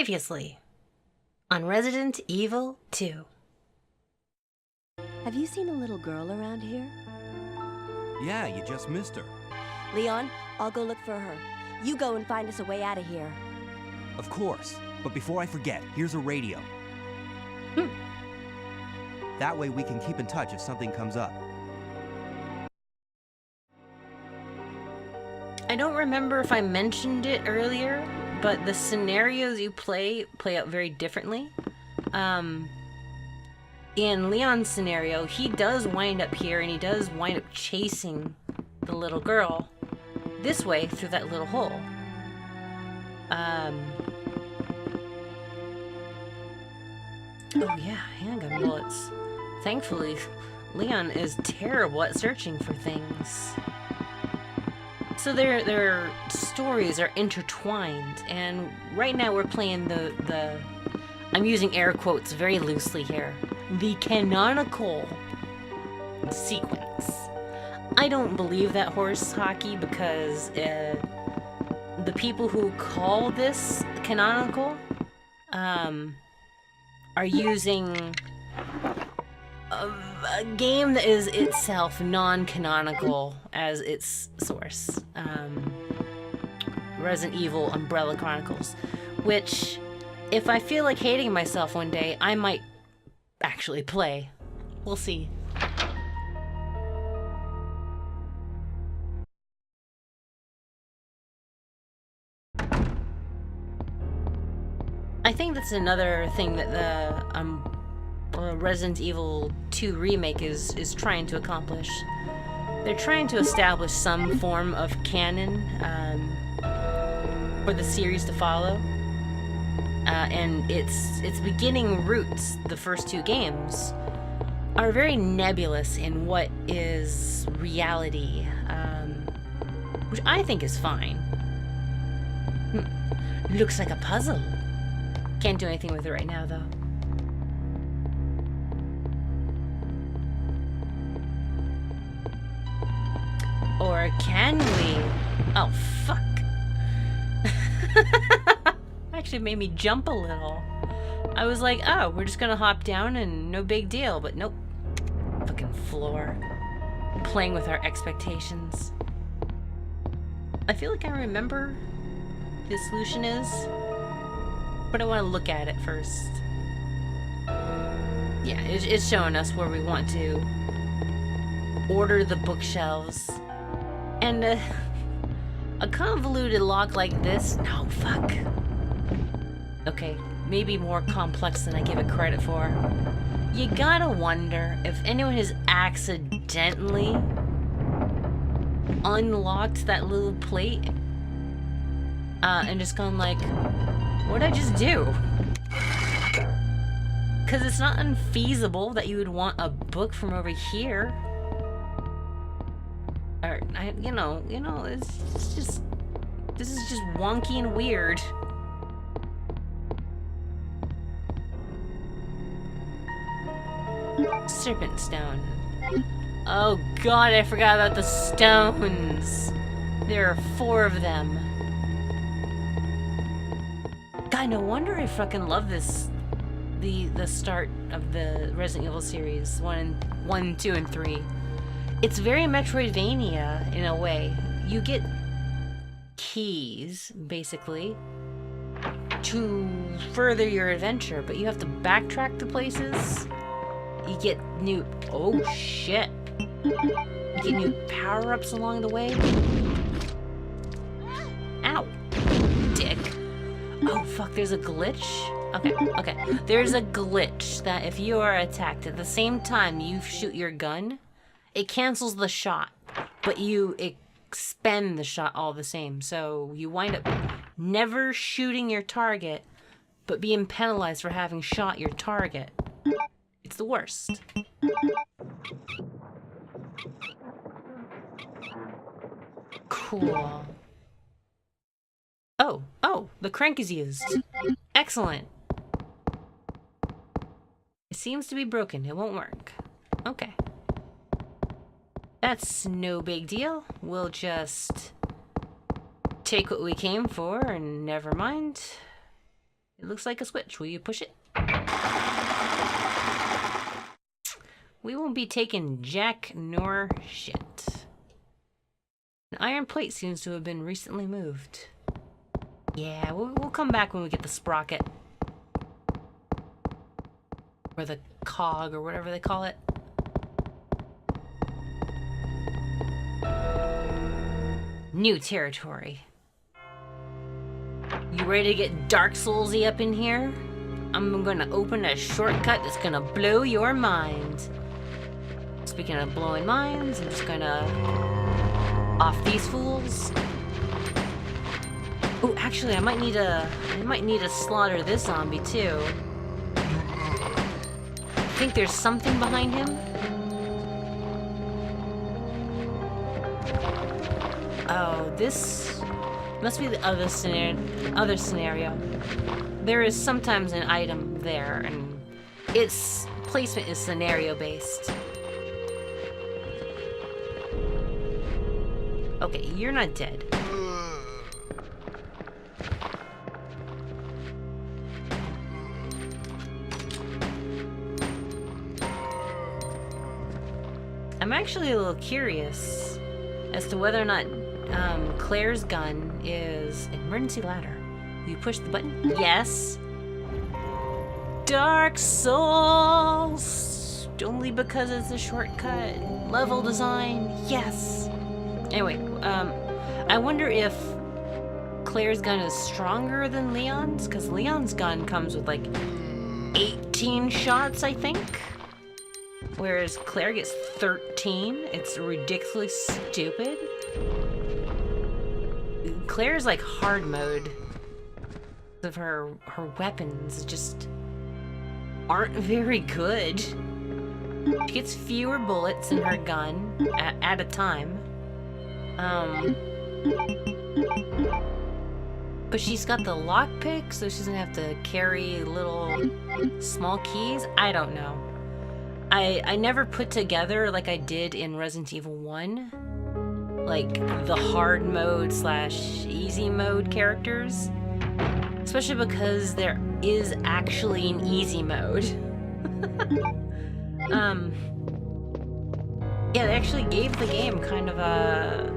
Previously on Resident Evil 2. Have you seen a little girl around here? Yeah, you just missed her. Leon, I'll go look for her. You go and find us a way out of here. Of course. But before I forget, here's a radio. That way we can keep in touch if something comes up. I don't remember if I mentioned it earlier, but the scenarios you play out very differently. In Leon's scenario, he does wind up here and he does wind up chasing the little girl this way through that little hole. Oh yeah, handgun bullets. Thankfully, Leon is terrible at searching for things. So their stories are intertwined, and right now we're playing the I'm using air quotes very loosely here, the canonical sequence. I don't believe that horse hockey because the people who call this canonical are using a game that is itself non-canonical as its source. Resident Evil Umbrella Chronicles, which, if I feel like hating myself one day, I might actually play. We'll see. I think that's another thing that the Resident Evil 2 remake is trying to accomplish. They're trying to establish some form of canon for the series to follow, and its beginning roots, the first two games, are very nebulous in what is reality, which I think is fine. Looks like a puzzle. Can't do anything with it right now, though. Or can we? Oh, fuck. Actually made me jump a little. I was like, oh, we're just gonna hop down and no big deal, but nope. Fucking floor. Playing with our expectations. I feel like I remember the solution is, but I want to look at it first. Yeah, it's showing us where we want to order the bookshelves. And a convoluted lock like this, no, fuck. Okay, maybe more complex than I give it credit for. You gotta wonder if anyone has accidentally unlocked that little plate and just gone like, what'd I just do? Because it's not unfeasible that you would want a book from over here. Or, you know, it's just, this is just wonky and weird. Serpent stone. Oh god, I forgot about the stones. There are 4 of them. God, no wonder I fucking love this. The start of the Resident Evil series, 1, 2, and 3. It's very Metroidvania in a way. You get keys, basically, to further your adventure, but you have to backtrack to places. You get new... Oh, shit. You get new power-ups along the way. Ow. Dick. Oh, fuck, there's a glitch? Okay. There's a glitch that if you are attacked at the same time you shoot your gun, it cancels the shot, but you expend the shot all the same. So you wind up never shooting your target, but being penalized for having shot your target. It's the worst. Cool. Oh, the crank is used. Excellent. It seems to be broken. It won't work. Okay. That's no big deal. We'll just take what we came for and never mind. It looks like a switch. Will you push it? We won't be taking jack nor shit. An iron plate seems to have been recently moved. Yeah, we'll come back when we get the sprocket. Or the cog, or whatever they call it. New territory. You ready to get Dark Soulsy up in here? I'm gonna open a shortcut that's gonna blow your mind. Speaking of blowing minds, I'm just gonna off these fools. Oh, actually, I might need to slaughter this zombie too. I think there's something behind him. Oh, this must be the other scenario. There is sometimes an item there, and its placement is scenario based. Okay, you're not dead. I'm actually a little curious as to whether or not Claire's gun is emergency ladder. Will you push the button? Yes. Dark Souls! Only because it's a shortcut. Level design, yes. Anyway, I wonder if Claire's gun is stronger than Leon's, because Leon's gun comes with like 18 shots, I think. Whereas Claire gets 13. It's ridiculously stupid. Claire's like hard mode. Of her weapons just aren't very good. She gets fewer bullets in her gun at a time. But she's got the lockpick, so she doesn't have to carry little small keys. I don't know. I never put together like I did in Resident Evil 1, like the hard mode / easy mode characters. Especially because there is actually an easy mode. Yeah, they actually gave the game kind of a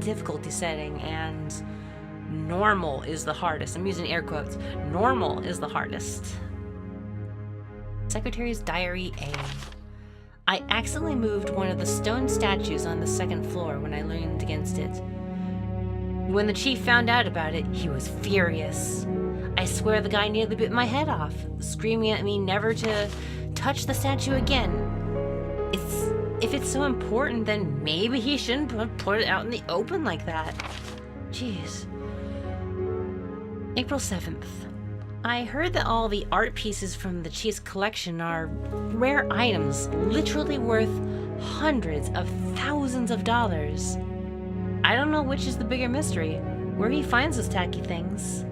difficulty setting, and normal is the hardest. I'm using air quotes. Normal is the hardest. Secretary's Diary A. I accidentally moved one of the stone statues on the second floor when I leaned against it. When the chief found out about it, he was furious. I swear the guy nearly bit my head off, screaming at me never to touch the statue again. If it's so important, then maybe he shouldn't put it out in the open like that. Jeez. April 7th. I heard that all the art pieces from the chief's collection are rare items, literally worth hundreds of thousands of dollars. I don't know which is the bigger mystery, where he finds those tacky things,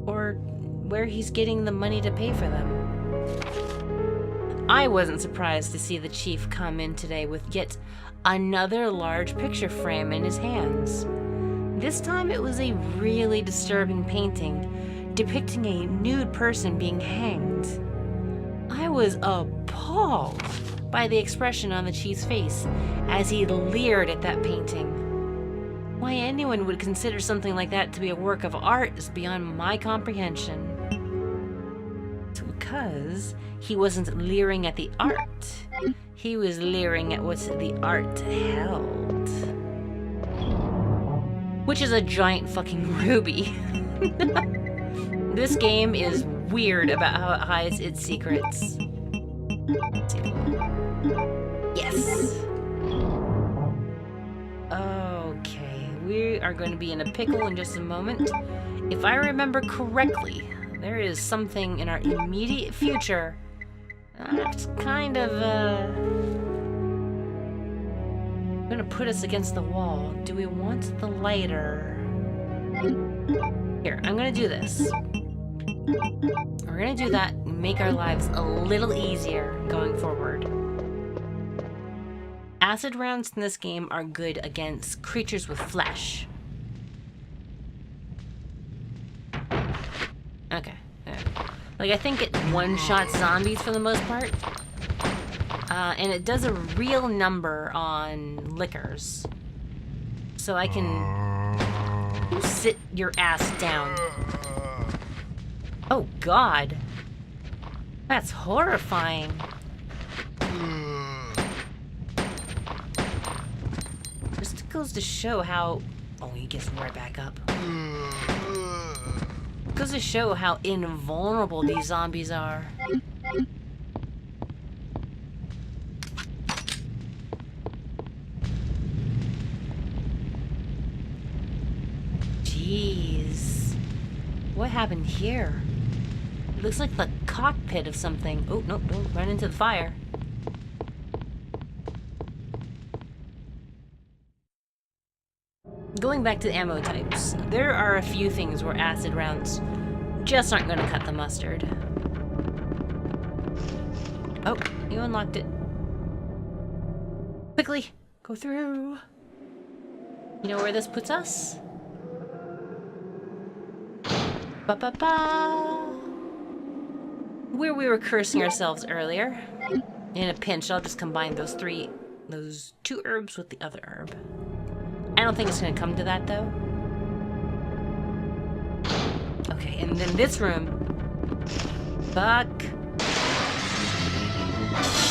or where he's getting the money to pay for them. I wasn't surprised to see the chief come in today with yet another large picture frame in his hands. This time it was a really disturbing painting depicting a nude person being hanged. I was appalled by the expression on the chief's face as he leered at that painting. Why anyone would consider something like that to be a work of art is beyond my comprehension. It's because he wasn't leering at the art. He was leering at what the art held. Which is a giant fucking ruby. This game is weird about how it hides its secrets. Yes. Okay, we are going to be in a pickle in just a moment. If I remember correctly, there is something in our immediate future that's kind of gonna put us against the wall. Do we want the lighter? Here, I'm gonna do this. We're gonna do that and make our lives a little easier going forward. Acid rounds in this game are good against creatures with flesh. Okay. Like, I think it one-shots zombies for the most part. And it does a real number on lickers. So I can sit your ass down. Oh, God. That's horrifying. Just goes to show how... Oh, he gets right back up. Goes to show how invulnerable these zombies are. Jeez. What happened here? It looks like the cockpit of something. Oh, no, don't run into the fire. Going back to the ammo types, there are a few things where acid rounds just aren't going to cut the mustard. Oh, you unlocked it. Quickly, go through. You know where this puts us? Ba-ba-ba. Where we were cursing ourselves earlier. In a pinch, I'll just combine those two herbs with the other herb. I don't think it's gonna come to that, though. Okay, and then this room. Fuck.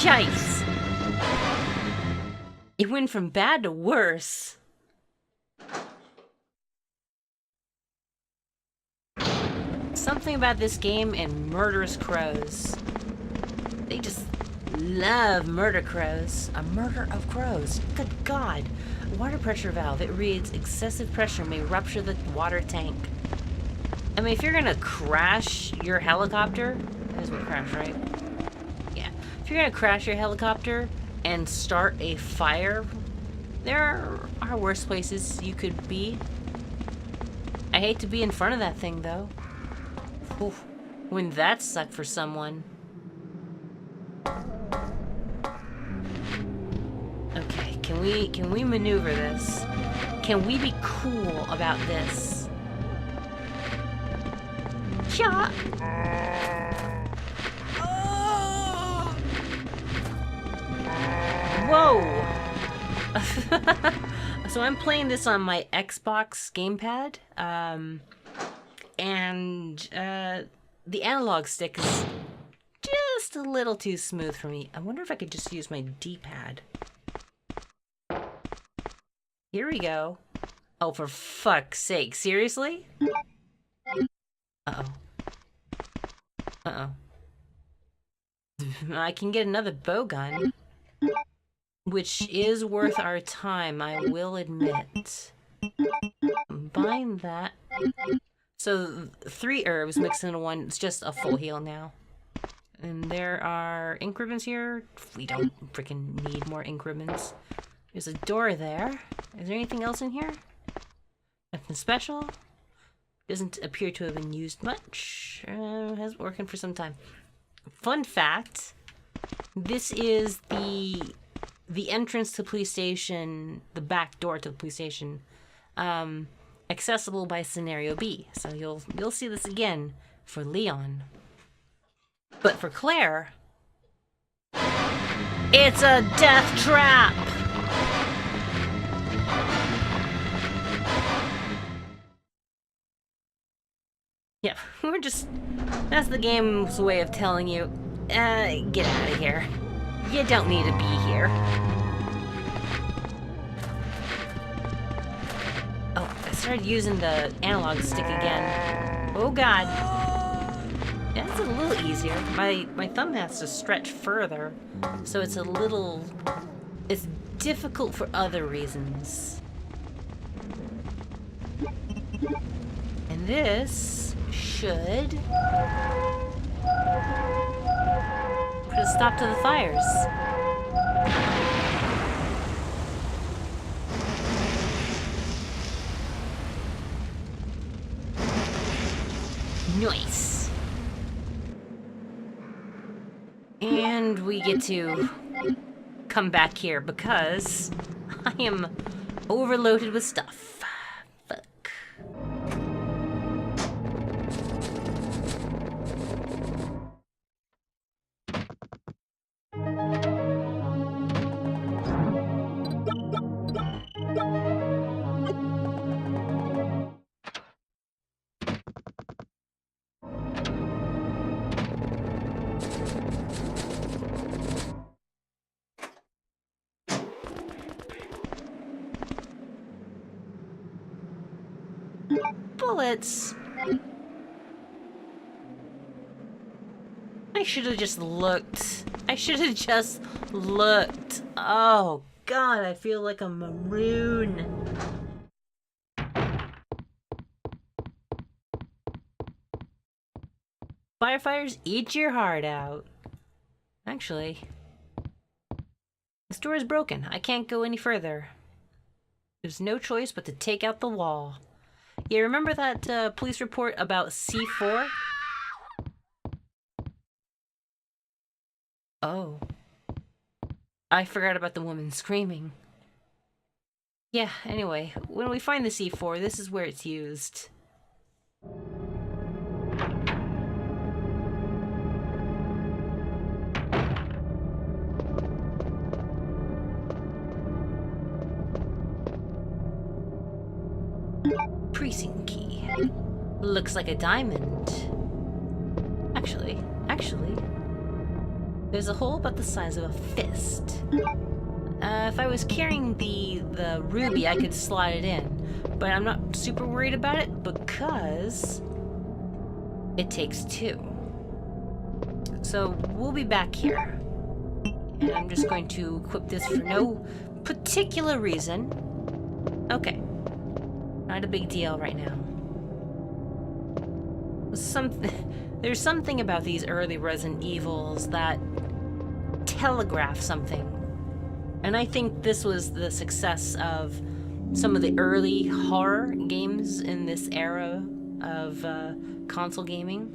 Shice. It went from bad to worse. Something about this game and murderous crows. They just love murder crows. A murder of crows. Good God. Water pressure valve. It reads, excessive pressure may rupture the water tank. I mean, if you're gonna crash your helicopter, that is what crash, right? Yeah. If you're gonna crash your helicopter and start a fire, there are worse places you could be. I hate to be in front of that thing, though. Oof. Wouldn't that suck for someone? Okay, can we maneuver this? Can we be cool about this? Yeah. Whoa. So I'm playing this on my Xbox gamepad. And the analog stick is just a little too smooth for me. I wonder if I could just use my D-pad. Here we go. Oh, for fuck's sake. Seriously? Uh-oh. Uh-oh. I can get another bow gun, which is worth our time, I will admit. Combine that. So 3 herbs mixed into one. It's just a full heal now. And there are ink ribbons here. We don't freaking need more ink ribbons. There's a door there. Is there anything else in here? Nothing special. Doesn't appear to have been used much. Has been working for some time. Fun fact. This is the entrance to the police station, the back door to the police station. Accessible by scenario B. So you'll see this again for Leon. But for Claire, it's a death trap. Yeah, that's the game's way of telling you, get out of here. You don't need to be here. Oh, I started using the analog stick again. Oh God. That's a little easier. My thumb has to stretch further, so it's it's difficult for other reasons. And this should put a stop to the fires. NOICE. And we get to come back here because I am overloaded with stuff. Fuck. bullets. I should have just looked. I should have just looked. Oh, God, I feel like a maroon. Firefighters, eat your heart out. Actually, this door is broken. I can't go any further. There's no choice but to take out the wall. Yeah, remember that police report about C4? Oh. I forgot about the woman screaming. Yeah, anyway, when we find the C4, this is where it's used. Precinct key. Looks like a diamond. Actually, there's a hole about the size of a fist. If I was carrying the ruby, I could slide it in, but I'm not super worried about it because it takes 2. So we'll be back here, and I'm just going to equip this for no particular reason. Okay. Not a big deal right now. There's something about these early Resident Evils that telegraph something. And I think this was the success of some of the early horror games in this era of console gaming,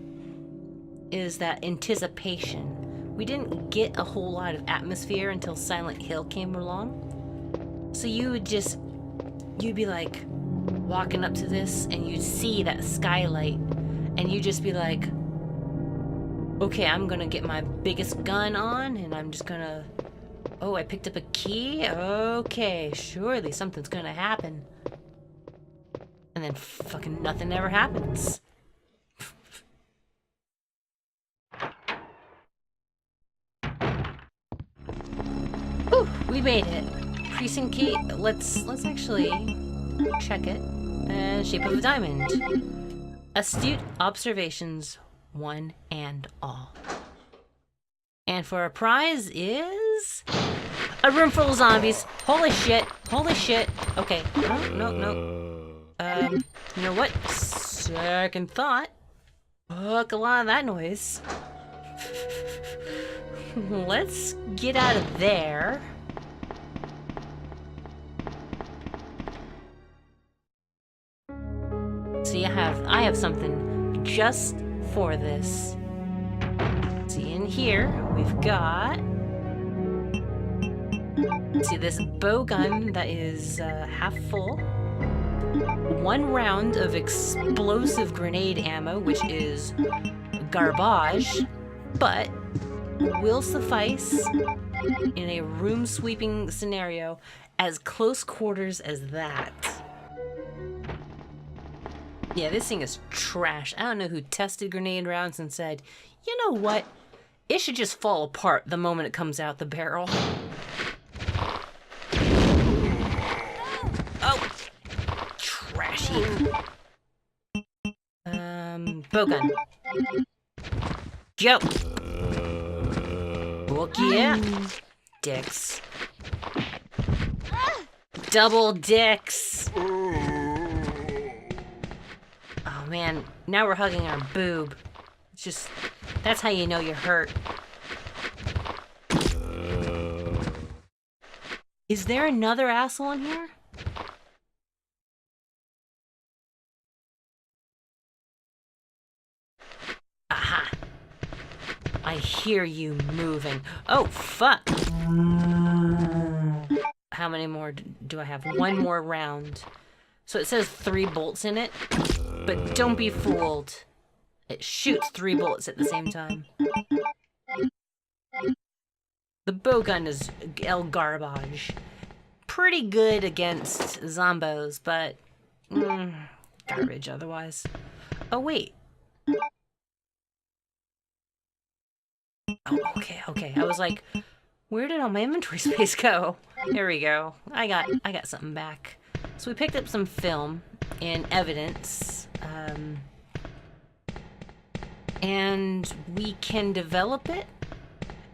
is that anticipation. We didn't get a whole lot of atmosphere until Silent Hill came along. So you'd be like, walking up to this and you'd see that skylight and you'd just be like, okay, I'm gonna get my biggest gun on and I'm just gonna, oh, I picked up a key? Okay, surely something's gonna happen. And then fucking nothing ever happens. Whew, we made it. Precinct key, let's actually check it. Shape of a diamond. Astute observations, one and all. And for our prize is a room full of zombies. Holy shit! Holy shit! Okay, no. You know what? Second thought. Fuck a lot of that noise. Let's get out of there. See, I have something just for this. See, in here we've got, see, this bow gun that is half full. 1 round of explosive grenade ammo, which is garbage, but will suffice in a room sweeping scenario as close quarters as that. Yeah, this thing is trash. I don't know who tested grenade rounds and said, you know what? It should just fall apart the moment it comes out the barrel. Oh! Trash heap. Bowgun. Go! Book yeah. Dicks. Double dicks! Oh man, now we're hugging our boob. It's just, that's how you know you're hurt. Is there another asshole in here? Aha! I hear you moving. Oh, fuck! How many more do I have? 1 more round. So it says 3 bolts in it, but don't be fooled. It shoots 3 bullets at the same time. The bowgun is el garbage. Pretty good against zombos, but garbage otherwise. Oh wait. Oh, okay. I was like, where did all my inventory space go? There we go. I got something back. So we picked up some film. in evidence. And we can develop it.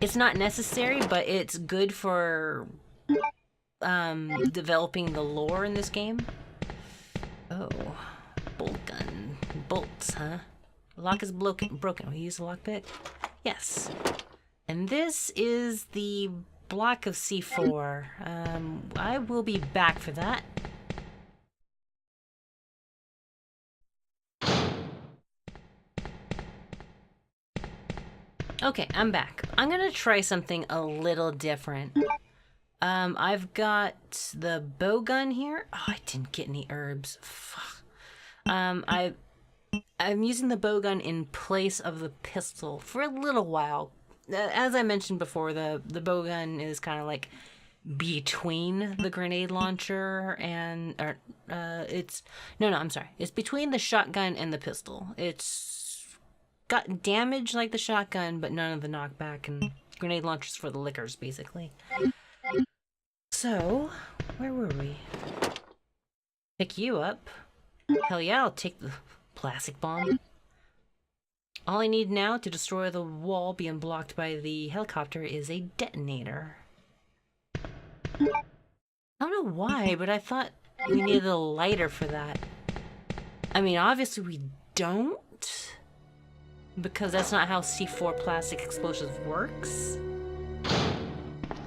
It's not necessary, but it's good for developing the lore in this game. Oh, bolt gun. Bolts, huh? Lock is broken. We use a lockpick? Yes. And this is the block of C4. I will be back for that. Okay, I'm back. I'm gonna try something a little different. I've got the bow gun here. Oh, I didn't get any herbs. Fuck. I'm using the bow gun in place of the pistol for a little while. As I mentioned before, the bow gun is kind of like between the grenade launcher and it's between the shotgun and the pistol. It's got damage like the shotgun, but none of the knockback, and grenade launchers for the lickers, basically. So, where were we? Pick you up. Hell yeah, I'll take the plastic bomb. All I need now to destroy the wall being blocked by the helicopter is a detonator. I don't know why, but I thought we needed a lighter for that. I mean, obviously we don't, because that's not how C4 plastic explosives works.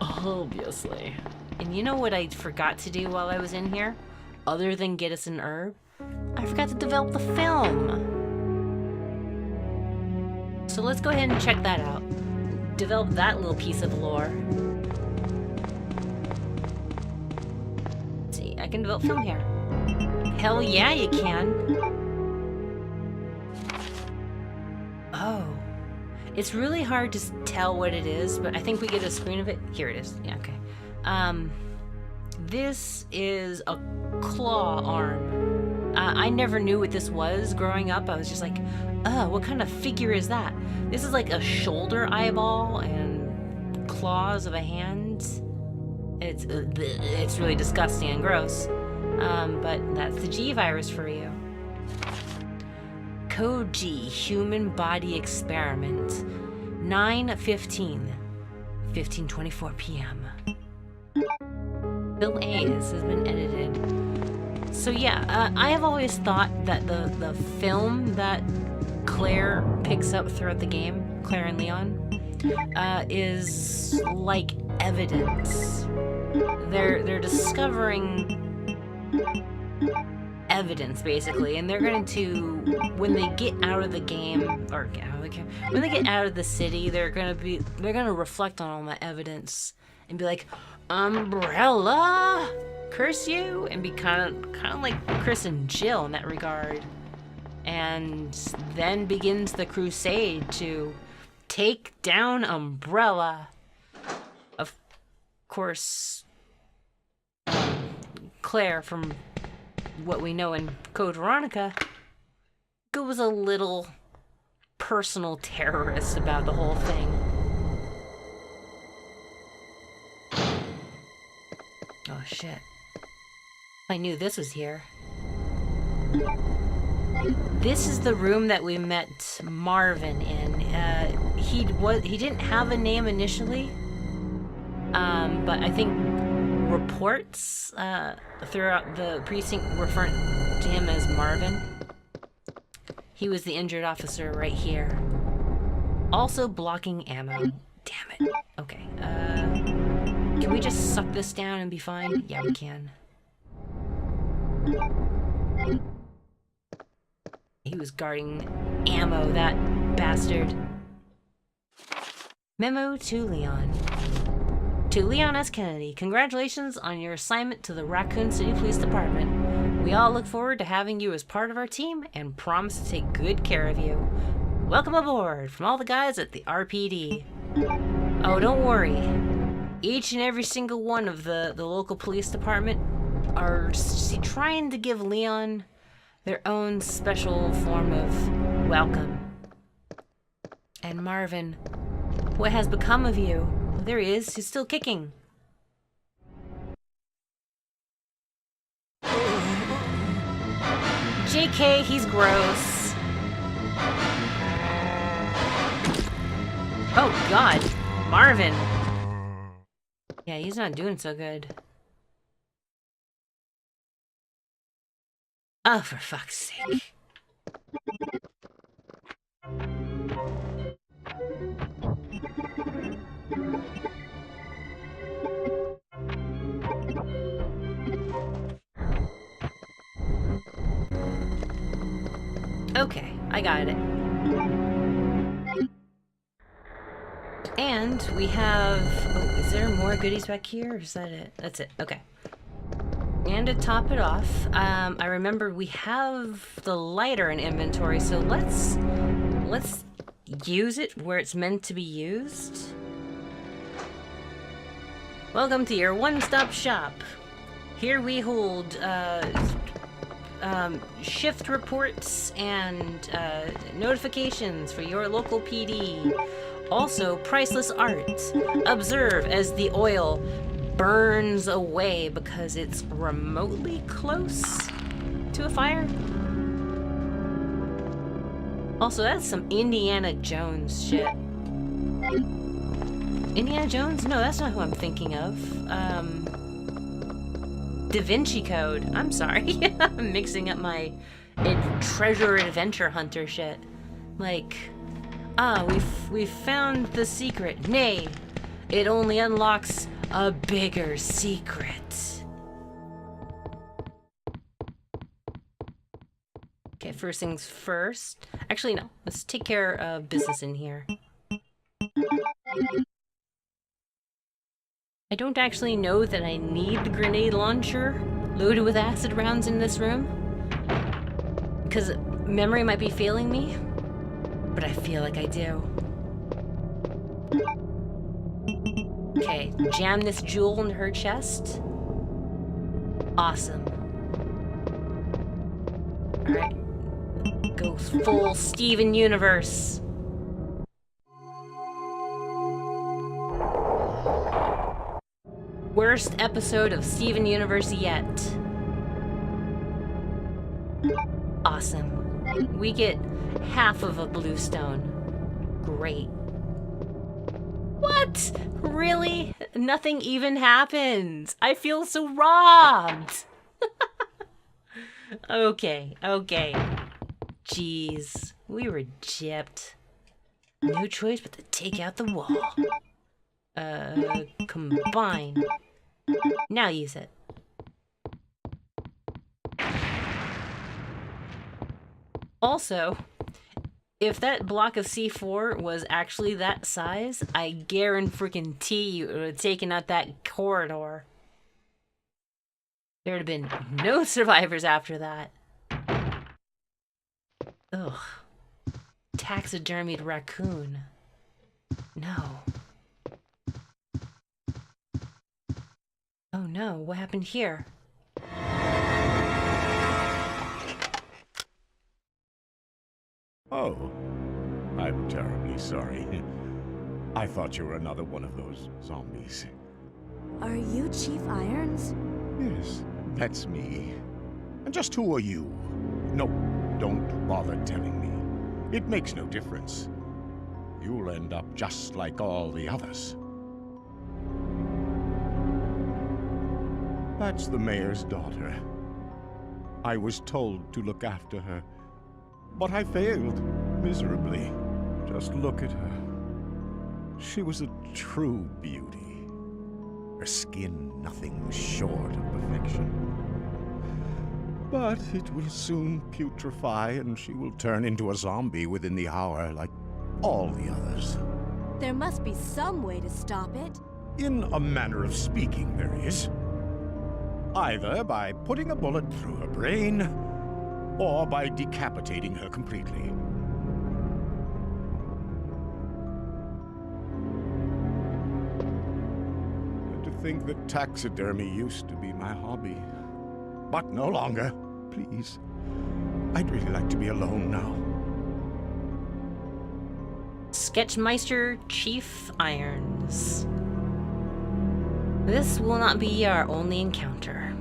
Obviously. And you know what I forgot to do while I was in here? Other than get us an herb? I forgot to develop the film. So let's go ahead and check that out. Develop that little piece of lore. Let's see, I can develop film here. Hell yeah, you can. Oh. It's really hard to tell what it is, but I think we get a screen of it. Here it is. Yeah, okay. This is a claw arm. I never knew what this was growing up. I was just like, what kind of figure is that? This is like a shoulder eyeball and claws of a hand. It's really disgusting and gross. But that's the G virus for you. Code G, human body experiment. 9:15, 15:24 p.m. Film A, this has been edited. So yeah, I have always thought that the film that Claire picks up throughout the game, Claire and Leon, is like evidence. They're discovering evidence, basically, and they're going to, when they get out of the game, or get out of the game, when they get out of the city, they're going to reflect on all that evidence and be like, Umbrella, curse you, and be kind of like Chris and Jill in that regard. And then begins the crusade to take down Umbrella. Of course, Claire, from what we know in Code Veronica, goes a little personal terrorist about the whole thing. Oh shit. I knew this was here. This is the room that we met Marvin in. He didn't have a name initially, but I think reports throughout the precinct referred to him as Marvin. He was the injured officer right here. Also blocking ammo. Damn it. Okay. Can we just suck this down and be fine? Yeah, we can. He was guarding ammo, that bastard. Memo to Leon. To Leon S. Kennedy, congratulations on your assignment to the Raccoon City Police Department. We all look forward to having you as part of our team and promise to take good care of you. Welcome aboard from all the guys at the RPD. Oh, don't worry. Each and every single one of the local police department are trying to give Leon their own special form of welcome. And Marvin, what has become of you? Well, there he is. He's still kicking. JK, he's gross. Oh god, Marvin. Yeah, he's not doing so good. Oh, for fuck's sake. Okay, I got it. And we have... Oh, is there more goodies back here, or is that it? That's it, okay. And to top it off, I remember we have the lighter in inventory, so let's use it where it's meant to be used. Welcome to your one-stop shop. Here we hold shift reports and notifications for your local PD. Also, priceless art. Observe as the oil burns away because it's remotely close to a fire. Also, that's some Indiana Jones shit. Indiana Jones? No, that's not who I'm thinking of. Da Vinci Code. I'm sorry. I'm mixing up my treasure adventure hunter shit. Like, we've found the secret. Nay, it only unlocks a bigger secret. Okay, first things first. Actually, no. Let's take care of business in here. I don't actually know that I need the grenade launcher loaded with acid rounds in this room, because memory might be failing me, but I feel like I do. Okay, jam this jewel in her chest. Awesome. Alright. Go full Steven Universe. Worst episode of Steven Universe yet. Awesome. We get half of a blue stone. Great. What? Really? Nothing even happens. I feel so robbed. Okay. Jeez. We were gypped. No choice but to take out the wall. Combine. Now use it. Also, if that block of C4 was actually that size, I guarantee you it would have taken out that corridor. There would have been no survivors after that. Ugh. Taxidermied raccoon. No. Oh no, what happened here? Oh, I'm terribly sorry. I thought you were another one of those zombies. Are you Chief Irons? Yes, that's me. And just who are you? No, don't bother telling me. It makes no difference. You'll end up just like all the others. That's the mayor's daughter. I was told to look after her, but I failed miserably. Just look at her. She was a true beauty. Her skin nothing short of perfection. But it will soon putrefy, and she will turn into a zombie within the hour, like all the others. There must be some way to stop it. In a manner of speaking, there is. Either by putting a bullet through her brain, or by decapitating her completely. And to think that taxidermy used to be my hobby. But no longer. Please. I'd really like to be alone now. Sketchmeister Chief Irons. This will not be our only encounter.